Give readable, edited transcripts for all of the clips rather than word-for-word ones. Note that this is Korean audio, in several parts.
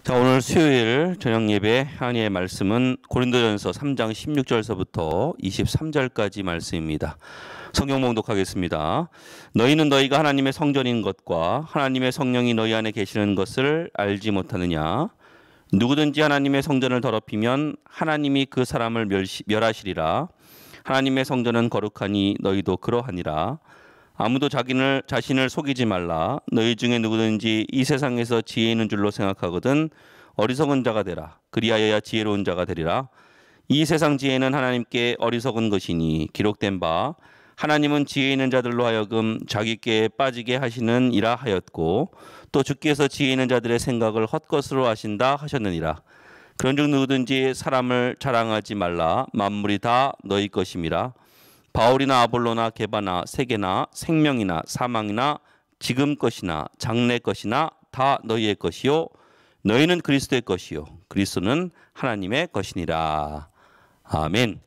자, 오늘 수요일 저녁 예배 하나님의 말씀은 고린도전서 3장 16절서부터 23절까지 말씀입니다. 성경 봉독하겠습니다. 너희는 너희가 하나님의 성전인 것과 하나님의 성령이 너희 안에 계시는 것을 알지 못하느냐? 누구든지 하나님의 성전을 더럽히면 하나님이 그 사람을 멸하시리라. 하나님의 성전은 거룩하니 너희도 그러하니라. 아무도 자신을 속이지 말라. 너희 중에 누구든지 이 세상에서 지혜 있는 줄로 생각하거든 어리석은 자가 되라. 그리하여야 지혜로운 자가 되리라. 이 세상 지혜는 하나님께 어리석은 것이니 기록된 바 하나님은 지혜 있는 자들로 하여금 자기께 빠지게 하시는 이라 하였고 또 주께서 지혜 있는 자들의 생각을 헛것으로 하신다 하셨느니라. 그런즉 누구든지 사람을 자랑하지 말라. 만물이 다 너희 것임이라. 바울이나 아볼로나 게바나 세계나 생명이나 사망이나 지금 것이나 장래 것이나 다 너희의 것이요 너희는 그리스도의 것이요 그리스도는 하나님의 것이니라. 아멘.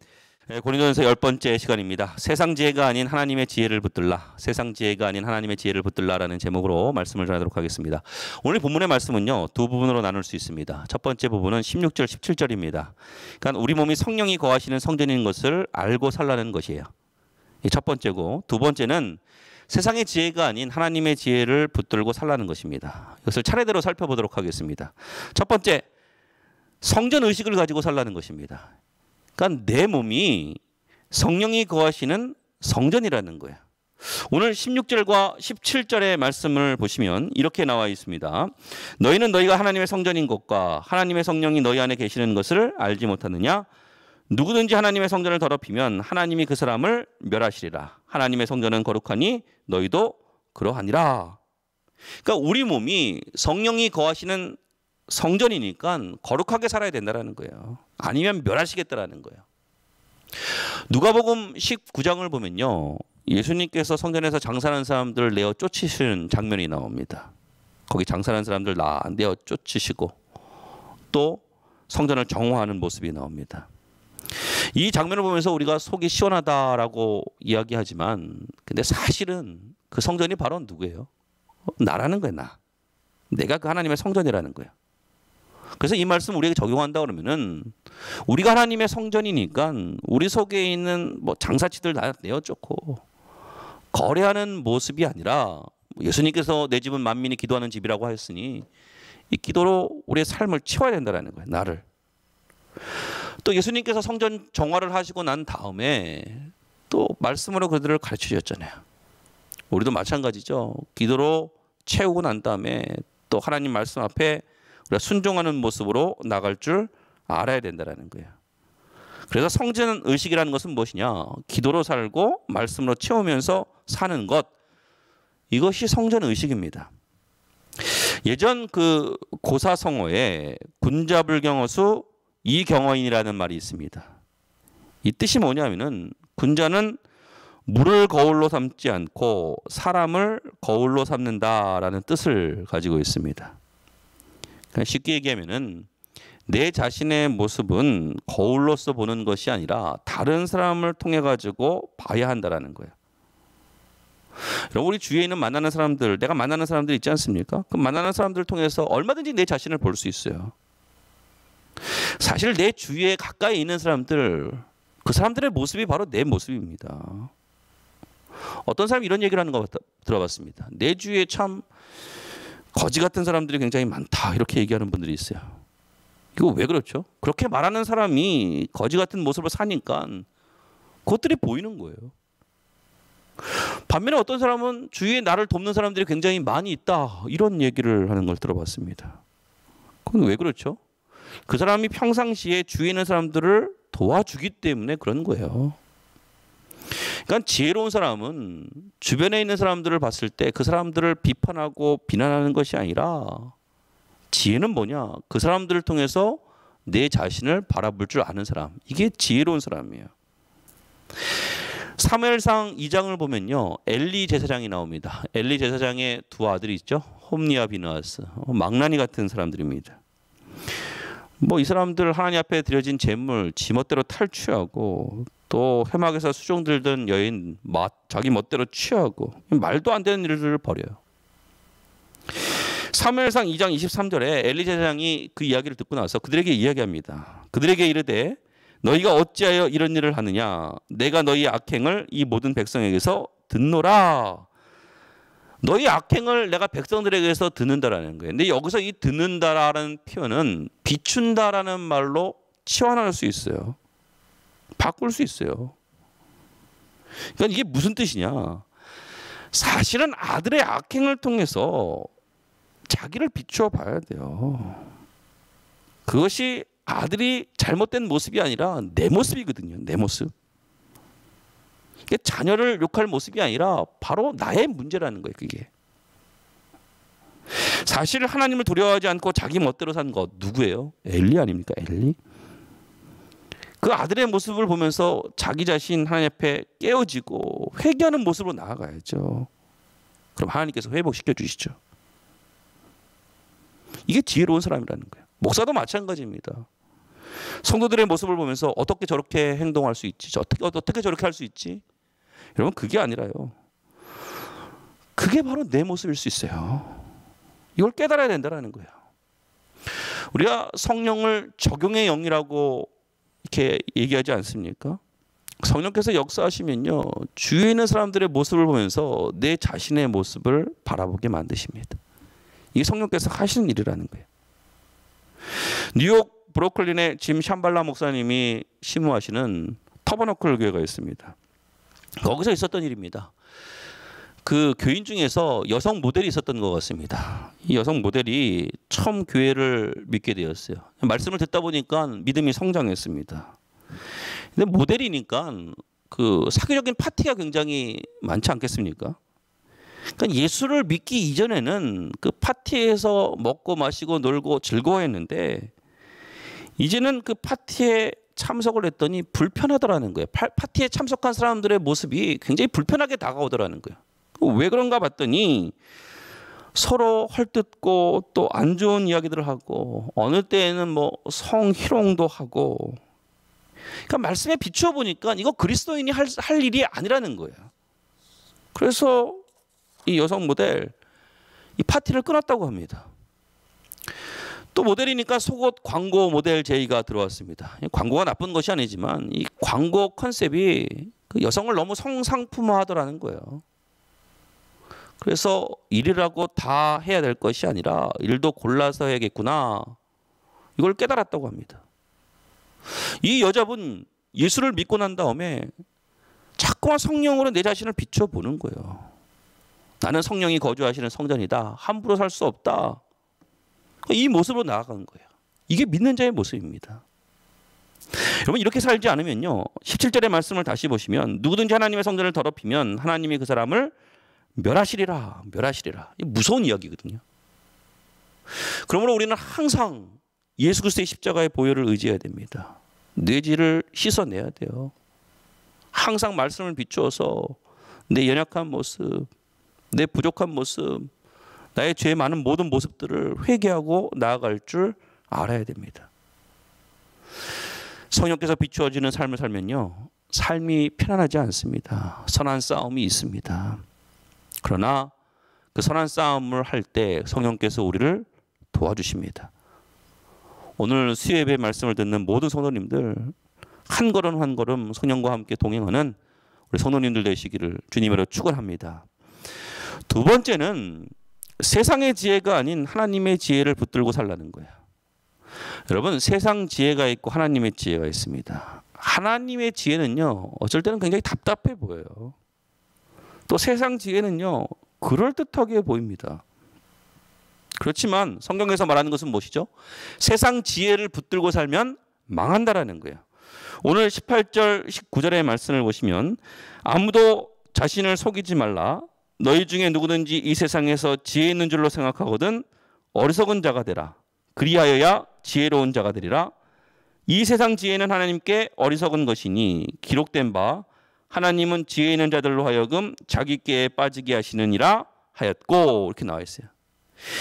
고린도전서 10번째 시간입니다. 세상 지혜가 아닌 하나님의 지혜를 붙들라. 세상 지혜가 아닌 하나님의 지혜를 붙들라라는 제목으로 말씀을 전하도록 하겠습니다. 오늘 본문의 말씀은요, 두 부분으로 나눌 수 있습니다. 첫 번째 부분은 16절, 17절입니다. 그러니까 우리 몸이 성령이 거하시는 성전인 것을 알고 살라는 것이에요. 이 첫 번째고, 두 번째는 세상의 지혜가 아닌 하나님의 지혜를 붙들고 살라는 것입니다. 이것을 차례대로 살펴보도록 하겠습니다. 첫 번째, 성전 의식을 가지고 살라는 것입니다. 그러니까 내 몸이 성령이 거하시는 성전이라는 거예요. 오늘 16절과 17절의 말씀을 보시면 이렇게 나와 있습니다. 너희는 너희가 하나님의 성전인 것과 하나님의 성령이 너희 안에 계시는 것을 알지 못하느냐? 누구든지 하나님의 성전을 더럽히면 하나님이 그 사람을 멸하시리라. 하나님의 성전은 거룩하니 너희도 그러하니라. 그러니까 우리 몸이 성령이 거하시는 성전이니까 거룩하게 살아야 된다는 거예요. 아니면 멸하시겠다라는 거예요. 누가복음 19장을 보면요, 예수님께서 성전에서 장사하는 사람들을 내어 쫓으시는 장면이 나옵니다. 거기 장사하는 사람들 내어 쫓으시고 또 성전을 정화하는 모습이 나옵니다. 이 장면을 보면서 우리가 속이 시원하다라고 이야기하지만 근데 사실은 그 성전이 바로 누구예요? 나라는 거예요. 내가 그 하나님의 성전이라는 거예요. 그래서 이 말씀 우리에게 적용한다 그러면은 우리가 하나님의 성전이니까 우리 속에 있는 장사치들 다 내어 쫓고 거래하는 모습이 아니라 예수님께서 내 집은 만민이 기도하는 집이라고 하였으니 이 기도로 우리의 삶을 채워야 된다는 거예요. 나를. 또 예수님께서 성전 정화를 하시고 난 다음에 또 말씀으로 그들을 가르쳐 주셨잖아요. 우리도 마찬가지죠. 기도로 채우고 난 다음에 또 하나님 말씀 앞에 우리가 순종하는 모습으로 나갈 줄 알아야 된다는 거예요. 그래서 성전 의식이라는 것은 무엇이냐? 기도로 살고 말씀으로 채우면서 사는 것. 이것이 성전 의식입니다. 예전 그 고사성어에 군자불경어수 이경어인이라는 말이 있습니다. 이 뜻이 뭐냐면은 군자는 물을 거울로 삼지 않고 사람을 거울로 삼는다라는 뜻을 가지고 있습니다. 그러니까 쉽게 얘기하면은 내 자신의 모습은 거울로서 보는 것이 아니라 다른 사람을 통해 가지고 봐야 한다라는 거예요. 여러분, 우리 주위에 있는 만나는 사람들, 내가 만나는 사람들 있지 않습니까? 그 만나는 사람들을 통해서 얼마든지 내 자신을 볼 수 있어요. 사실 내 주위에 가까이 있는 사람들, 그 사람들의 모습이 바로 내 모습입니다. 어떤 사람이 이런 얘기를 하는 거 들어봤습니다. 내 주위에 참 거지 같은 사람들이 굉장히 많다, 이렇게 얘기하는 분들이 있어요. 이거 왜 그렇죠? 그렇게 말하는 사람이 거지 같은 모습을 사니까 그것들이 보이는 거예요. 반면에 어떤 사람은 주위에 나를 돕는 사람들이 굉장히 많이 있다, 이런 얘기를 하는 걸 들어봤습니다. 그건 왜 그렇죠? 그 사람이 평상시에 주위에 있는 사람들을 도와주기 때문에 그런 거예요. 그러니까 지혜로운 사람은 주변에 있는 사람들을 봤을 때 그 사람들을 비판하고 비난하는 것이 아니라 지혜는 뭐냐? 그 사람들을 통해서 내 자신을 바라볼 줄 아는 사람. 이게 지혜로운 사람이에요. 사무엘상 2장을 보면요, 엘리 제사장이 나옵니다. 엘리 제사장의 두 아들이 있죠. 홈리와 비느하스. 망나니 같은 사람들입니다. 이 사람들 하나님 앞에 드려진 제물 지멋대로 탈취하고 또 회막에서 수종 들던 여인 자기 멋대로 취하고 말도 안 되는 일들을 벌여요. 사무엘상 2장 23절에 엘리 제사장이 그 이야기를 듣고 나서 그들에게 이야기합니다. 그들에게 이르되 너희가 어찌하여 이런 일을 하느냐? 내가 너희 악행을 이 모든 백성에게서 듣노라. 너희 악행을 내가 백성들에게서 듣는다라는 거예요. 근데 여기서 이 듣는다라는 표현은 비춘다라는 말로 치환할 수 있어요. 바꿀 수 있어요. 그러니까 이게 무슨 뜻이냐? 사실은 아들의 악행을 통해서 자기를 비추어 봐야 돼요. 그것이 아들이 잘못된 모습이 아니라 내 모습이거든요. 내 모습. 자녀를 욕할 모습이 아니라 바로 나의 문제라는 거예요. 그게. 사실 하나님을 두려워하지 않고 자기 멋대로 산 것 누구예요? 엘리 아닙니까? 엘리. 그 아들의 모습을 보면서 자기 자신 하나님 앞에 깨어지고 회개하는 모습으로 나아가야죠. 그럼 하나님께서 회복시켜 주시죠. 이게 지혜로운 사람이라는 거예요. 목사도 마찬가지입니다. 성도들의 모습을 보면서 어떻게 저렇게 행동할 수 있지? 어떻게 저렇게 할 수 있지? 여러분 그게 아니라요. 그게 바로 내 모습일 수 있어요. 이걸 깨달아야 된다는 거예요. 우리가 성령을 적용의 영이라고 이렇게 얘기하지 않습니까? 성령께서 역사하시면요. 주위에 있는 사람들의 모습을 보면서 내 자신의 모습을 바라보게 만드십니다. 이게 성령께서 하시는 일이라는 거예요. 뉴욕 브루클린의 짐 샴발라 목사님이 심무하시는 터버너클 교회가 있습니다. 거기서 있었던 일입니다. 그 교인 중에서 여성 모델이 있었던 것 같습니다. 이 여성 모델이 처음 교회를 믿게 되었어요. 말씀을 듣다 보니까 믿음이 성장했습니다. 근데 모델이니까 그 사교적인 파티가 굉장히 많지 않겠습니까? 그러니까 예수를 믿기 이전에는 그 파티에서 먹고 마시고 놀고 즐거워했는데 이제는 그 파티에 참석을 했더니 불편하더라는 거예요. 파티에 참석한 사람들의 모습이 굉장히 불편하게 다가오더라는 거예요. 왜 그런가 봤더니 서로 헐뜯고 또 안 좋은 이야기들을 하고 어느 때에는 뭐 성희롱도 하고 그러니까 말씀에 비추어 보니까 이거 그리스도인이 할 일이 아니라는 거예요. 그래서 이 여성 모델 이 파티를 끊었다고 합니다. 또 모델이니까 속옷 광고 모델 제의가 들어왔습니다. 광고가 나쁜 것이 아니지만 이 광고 컨셉이 그 여성을 너무 성상품화하더라는 거예요. 그래서 일이라고 다 해야 될 것이 아니라 일도 골라서 해야겠구나. 이걸 깨달았다고 합니다. 이 여자분 예수를 믿고 난 다음에 자꾸만 성령으로 내 자신을 비춰 보는 거예요. 나는 성령이 거주하시는 성전이다. 함부로 살 수 없다. 이 모습으로 나아가는 거예요. 이게 믿는 자의 모습입니다. 여러분 이렇게 살지 않으면요. 17절의 말씀을 다시 보시면 누구든지 하나님의 성전을 더럽히면 하나님이 그 사람을 멸하시리라. 이 무서운 이야기거든요. 그러므로 우리는 항상 예수 그리스도의 십자가의 보혈을 의지해야 됩니다. 뇌지를 씻어내야 돼요. 항상 말씀을 비추어서 내 연약한 모습, 내 부족한 모습, 나의 죄 많은 모든 모습들을 회개하고 나아갈 줄 알아야 됩니다. 성령께서 비추어지는 삶을 살면요. 삶이 편안하지 않습니다. 선한 싸움이 있습니다. 그러나 그 선한 싸움을 할 때 성령께서 우리를 도와주십니다. 오늘 수요예배 말씀을 듣는 모든 성도님들 한 걸음 한 걸음 성령과 함께 동행하는 우리 성도님들 되시기를 주님으로 축원합니다. 두 번째는 세상의 지혜가 아닌 하나님의 지혜를 붙들고 살라는 거예요. 여러분 세상 지혜가 있고 하나님의 지혜가 있습니다. 하나님의 지혜는요 어쩔 때는 굉장히 답답해 보여요. 또 세상 지혜는요 그럴듯하게 보입니다. 그렇지만 성경에서 말하는 것은 무엇이죠? 세상 지혜를 붙들고 살면 망한다라는 거예요. 오늘 18절 19절의 말씀을 보시면 아무도 자신을 속이지 말라. 너희 중에 누구든지 이 세상에서 지혜 있는 줄로 생각하거든 어리석은 자가 되라. 그리하여야 지혜로운 자가 되리라. 이 세상 지혜는 하나님께 어리석은 것이니 기록된 바 하나님은 지혜 있는 자들로 하여금 자기께에 빠지게 하시느니라 하였고 이렇게 나와 있어요.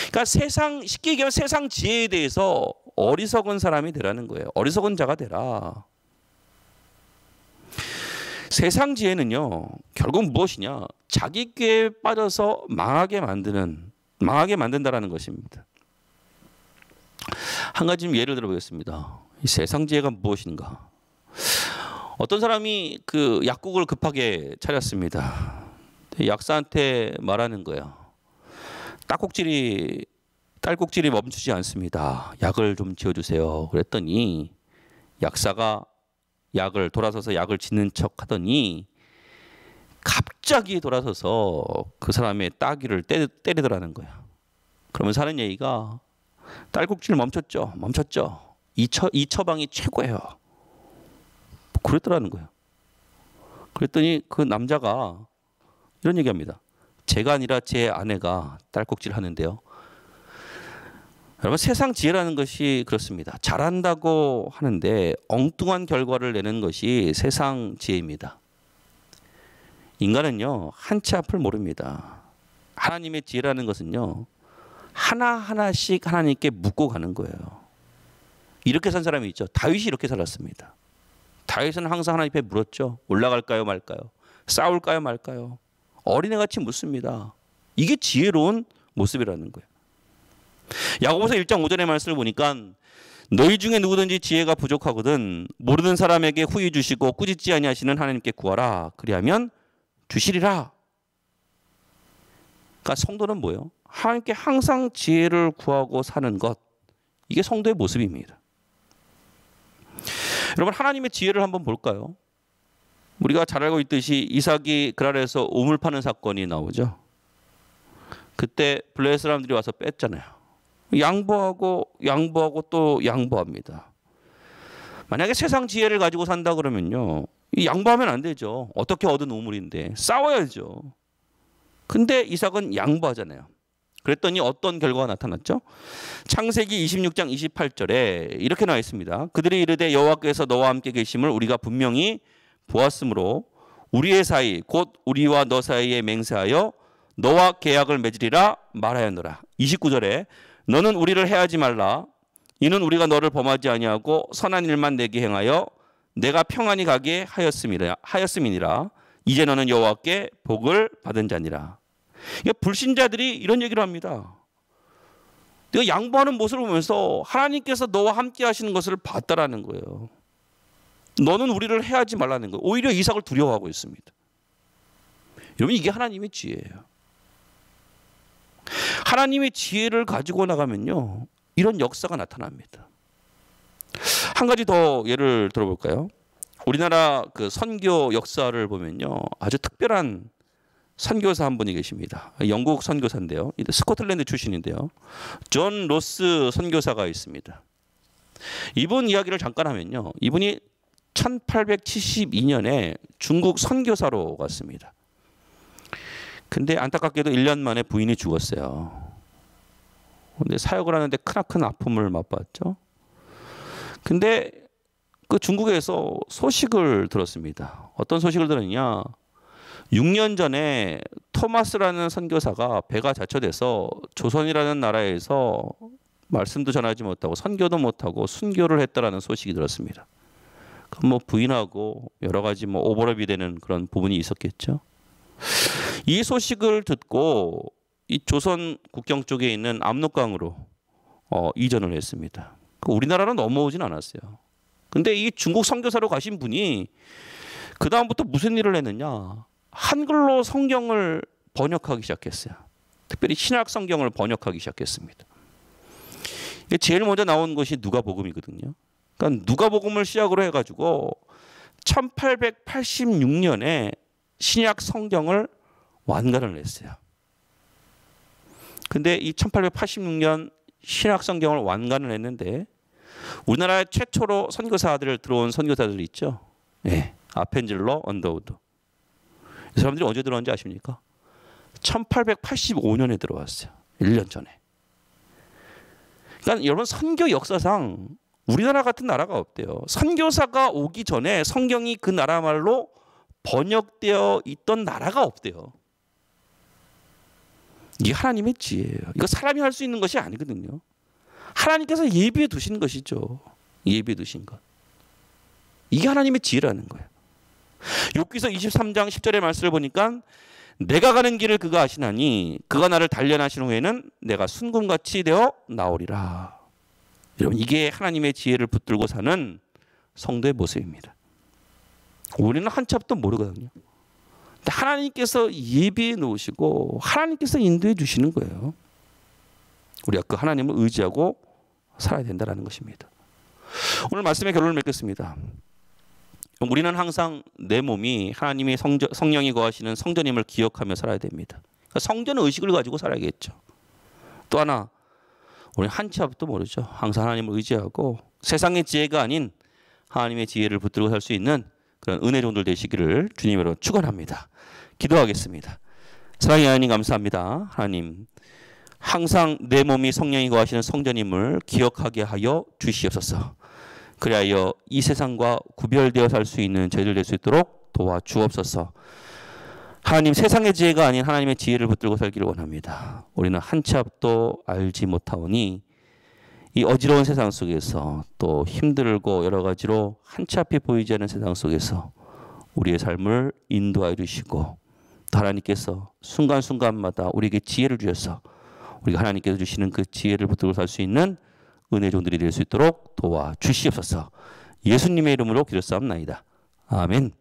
그러니까 세상 쉽게 얘기하면 세상 지혜에 대해서 어리석은 사람이 되라는 거예요. 어리석은 자가 되라. 세상 지혜는요 결국 무엇이냐? 자기 꾀에 빠져서 망하게 만드는 망하게 만든다라는 것입니다. 한 가지 좀 예를 들어보겠습니다. 이 세상 지혜가 무엇인가? 어떤 사람이 그 약국을 급하게 차렸습니다. 약사한테 말하는 거예요. 딸꾹질이 멈추지 않습니다. 약을 좀 지어주세요. 그랬더니 약사가 돌아서서 약을 짓는 척 하더니 갑자기 돌아서서 그 사람의 따귀를 때리더라는 거야. 그러면서 하는 얘기가 딸꾹질 멈췄죠. 이 처방이 최고예요. 그랬더라는 거예요. 그랬더니 그 남자가 이런 얘기합니다. 제가 아니라 제 아내가 딸꾹질 하는데요. 여러분, 세상 지혜라는 것이 그렇습니다. 잘한다고 하는데 엉뚱한 결과를 내는 것이 세상 지혜입니다. 인간은요, 한치 앞을 모릅니다. 하나님의 지혜라는 것은요, 하나하나씩 하나님께 묻고 가는 거예요. 이렇게 산 사람이 있죠. 다윗이 이렇게 살았습니다. 다윗은 항상 하나님 앞에 물었죠. 올라갈까요 말까요? 싸울까요 말까요? 어린애같이 묻습니다. 이게 지혜로운 모습이라는 거예요. 야고보서 1장 5절의 말씀을 보니까 너희 중에 누구든지 지혜가 부족하거든 모르는 사람에게 후히 주시고 꾸짖지 아니하시는 하나님께 구하라. 그리하면 주시리라. 그러니까 성도는 뭐예요? 하나님께 항상 지혜를 구하고 사는 것. 이게 성도의 모습입니다. 여러분, 하나님의 지혜를 한번 볼까요? 우리가 잘 알고 있듯이 이삭이 그랄에서 우물 파는 사건이 나오죠. 그때 블레셋 사람들이 와서 뺐잖아요. 양보하고 또 양보합니다. 만약에 세상 지혜를 가지고 산다 그러면요, 양보하면 안 되죠. 어떻게 얻은 우물인데 싸워야죠. 근데 이삭은 양보하잖아요. 그랬더니 어떤 결과가 나타났죠? 창세기 26장 28절에 이렇게 나와 있습니다. 그들이 이르되 여호와께서 너와 함께 계심을 우리가 분명히 보았으므로 우리의 사이 곧 우리와 너 사이에 맹세하여 너와 계약을 맺으리라 말하였노라. 29절에 너는 우리를 해하지 말라. 이는 우리가 너를 범하지 아니하고 선한 일만 내게 행하여 내가 평안히 가게 하였음이니라. 이제 너는 여호와께 복을 받은 자니라. 불신자들이 이런 얘기를 합니다. 내가 양보하는 모습을 보면서 하나님께서 너와 함께 하시는 것을 봤다라는 거예요. 너는 우리를 해하지 말라는 거예요. 오히려 이삭을 두려워하고 있습니다. 여러분, 이게 하나님의 지혜예요. 하나님의 지혜를 가지고 나가면요, 이런 역사가 나타납니다. 한 가지 더 예를 들어볼까요? 우리나라 그 선교 역사를 보면요, 아주 특별한 선교사 한 분이 계십니다. 영국 선교사인데요. 스코틀랜드 출신인데요. 존 로스 선교사가 있습니다. 이분 이야기를 잠깐 하면요, 이분이 1872년에 중국 선교사로 갔습니다. 근데 안타깝게도 1년 만에 부인이 죽었어요. 근데 사역을 하는데 크나큰 아픔을 맛봤죠. 근데 그 중국에서 소식을 들었습니다. 어떤 소식을 들었냐? 6년 전에 토마스라는 선교사가 배가 자초돼서 조선이라는 나라에서 말씀도 전하지 못하고 선교도 못하고 순교를 했다라는 소식이 들었습니다. 그럼 뭐 부인하고 여러 가지 뭐 오버랩이 되는 그런 부분이 있었겠죠. 이 소식을 듣고 이 조선 국경 쪽에 있는 압록강으로 이전을 했습니다. 우리나라로 넘어오진 않았어요. 근데 이 중국 선교사로 가신 분이 그 다음부터 무슨 일을 했느냐? 한글로 성경을 번역하기 시작했어요. 특별히 신약 성경을 번역하기 시작했습니다. 제일 먼저 나온 것이 누가복음이거든요. 그러니까 누가복음을 시작으로 해가지고 1886년에 신약 성경을 완간을 했어요. 근데 이 1886년 신약 성경을 완간을 했는데 우리나라에 최초로 선교사들을 들어온 선교사들이 있죠. 네, 아펜젤러 언더우드. 이 사람들이 언제 들어왔는지 아십니까? 1885년에 들어왔어요. 1년 전에. 그러니까 여러분, 선교 역사상 우리나라 같은 나라가 없대요. 선교사가 오기 전에 성경이 그 나라 말로 번역되어 있던 나라가 없대요. 이게 하나님의 지혜예요. 이거 사람이 할 수 있는 것이 아니거든요. 하나님께서 예비해 두신 것이죠. 예비해 두신 것. 이게 하나님의 지혜라는 거예요. 욥기서 23장 10절의 말씀을 보니까 내가 가는 길을 그가 아시나니 그가 나를 단련하신 후에는 내가 순금같이 되어 나오리라. 여러분, 이게 하나님의 지혜를 붙들고 사는 성도의 모습입니다. 우리는 한참도 모르거든요. 근데 하나님께서 예비해 놓으시고 하나님께서 인도해 주시는 거예요. 우리가 그 하나님을 의지하고 살아야 된다는 것입니다. 오늘 말씀의 결론을 맺겠습니다. 우리는 항상 내 몸이 하나님의 성령이 거하시는 성전임을 기억하며 살아야 됩니다. 그러니까 성전의 의식을 가지고 살아야겠죠. 또 하나, 우리는 한치 앞도 모르죠. 항상 하나님을 의지하고 세상의 지혜가 아닌 하나님의 지혜를 붙들고 살 수 있는 그런 은혜종들 되시기를 주님으로 축원합니다. 기도하겠습니다. 사랑의 하나님, 감사합니다. 하나님, 항상 내 몸이 성령이 거하시는 성전임을 기억하게 하여 주시옵소서. 그리하여 이 세상과 구별되어 살 수 있는 저희들 될 수 있도록 도와주옵소서. 하나님, 세상의 지혜가 아닌 하나님의 지혜를 붙들고 살기를 원합니다. 우리는 한치 앞도 알지 못하오니 이 어지러운 세상 속에서 또 힘들고 여러 가지로 한치 앞이 보이지 않는 세상 속에서 우리의 삶을 인도하여 주시고 또 하나님께서 순간순간마다 우리에게 지혜를 주셔서 우리가 하나님께서 주시는 그 지혜를 붙들고 살 수 있는 은혜종들이 될 수 있도록 도와주시옵소서. 예수님의 이름으로 기도사옵나이다. 아멘.